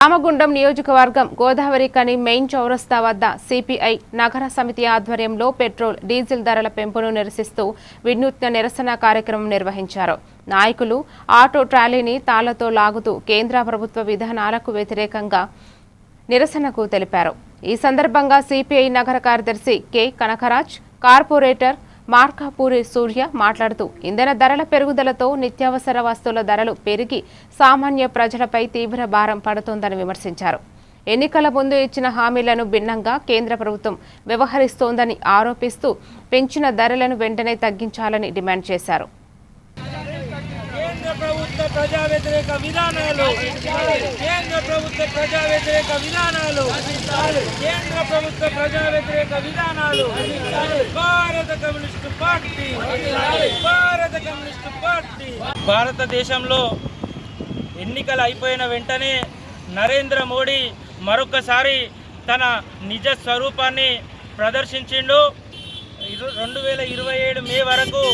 రామగుండం నియోజకవర్గం గోదావరి కని మెయిన్ చౌరస్తా వద్ద సిపిఐ నగర సమితి ఆధ్వర్యంలో పెట్రోల్ డీజిల్ ధరల పెంపును నిరసిస్తూ వినూత్న నిరసన కార్యక్రమం నిర్వహించారు. నాయకులు ఆటో ట్రాలీని తాళ్లతో లాగుతూ కేంద్ర ప్రభుత్వ విధానాలకు వ్యతిరేకంగా నిరసనకు తెలిపారు. ఈ సందర్భంగా సిపిఐ నగర కార్యదర్శి కె కనకరాజ్, కార్పొరేటర్ మార్కాపూరి సూర్య మాట్లాడుతూ ఇంధన ధరల పెరుగుదలతో నిత్యావసర వస్తువుల ధరలు పెరిగి సామాన్య ప్రజలపై తీవ్ర భారం పడుతోందని విమర్శించారు. ఎన్నికల ముందు ఇచ్చిన హామీలను భిన్నంగా కేంద్ర ప్రభుత్వం వ్యవహరిస్తోందని ఆరోపిస్తూ పెంచిన ధరలను వెంటనే తగ్గించాలని డిమాండ్ చేశారు. ప్రభుత్వ ప్రజా వ్యతిరేక విధానాలు కేంద్ర ప్రభుత్వ ప్రజా వ్యతిరేక విధానాలు కేంద్ర ప్రభుత్వ ప్రజా వ్యతిరేక విధానాలు భారత కమ్యూనిస్టు పార్టీ భారత కమ్యూనిస్టు పార్టీ భారతదేశంలో ఎన్నికలు అయిపోయిన వెంటనే నరేంద్ర మోడీ మరొకసారి తన నిజ స్వరూపాన్ని ప్రదర్శించిండు. 2027 మే వరకు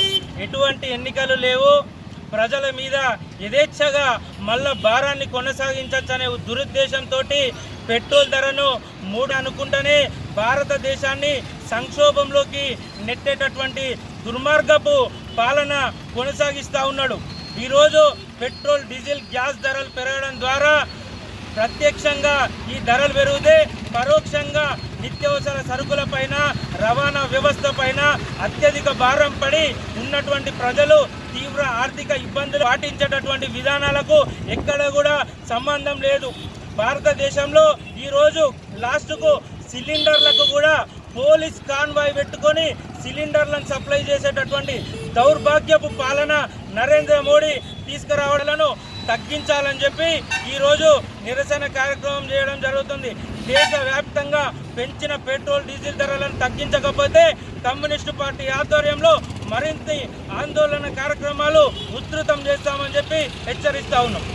ఎటువంటి ఎన్నికలు లేవు. ప్రజల మీద యథేచ్ఛగా మళ్ళా భారాన్ని కొనసాగించచ్చనే దురుద్దేశంతో పెట్రోల్ ధరను 3 అనుకుంటేనే భారతదేశాన్ని సంక్షోభంలోకి నెట్టేటటువంటి దుర్మార్గపు పాలన కొనసాగిస్తూ ఉన్నాడు. ఈరోజు పెట్రోల్, డీజిల్, గ్యాస్ ధరలు పెరగడం ద్వారా ప్రత్యక్షంగా ఈ ధరలు పెరిగితే పరోక్షంగా నిత్యావసర సరుకుల పైన, రవాణా వ్యవస్థ పైన అత్యధిక భారం పడి ఉన్నటువంటి ప్రజలు తీవ్ర ఆర్థిక ఇబ్బందులు పాటించేటటువంటి విధానాలకు ఎక్కడ కూడా సంబంధం లేదు. భారతదేశంలో ఈరోజు లాస్ట్కు సిలిండర్లకు కూడా పోలీస్ కాన్వాయ్ పెట్టుకొని సిలిండర్లను సప్లై చేసేటటువంటి దౌర్భాగ్యపు పాలన నరేంద్ర మోడీ తీసుకురావడాలను తగ్గించాలని చెప్పి ఈరోజు నిరసన కార్యక్రమం చేయడం జరుగుతుంది. దేశవ్యాప్తంగా పెంచిన పెట్రోల్, డీజిల్ ధరలను తగ్గించకపోతే కమ్యూనిస్టు పార్టీ ఆధ్వర్యంలో మరింత ఆందోళన కార్యక్రమాలు ఉధృతం చేస్తామని చెప్పి హెచ్చరిస్తా ఉన్నాం.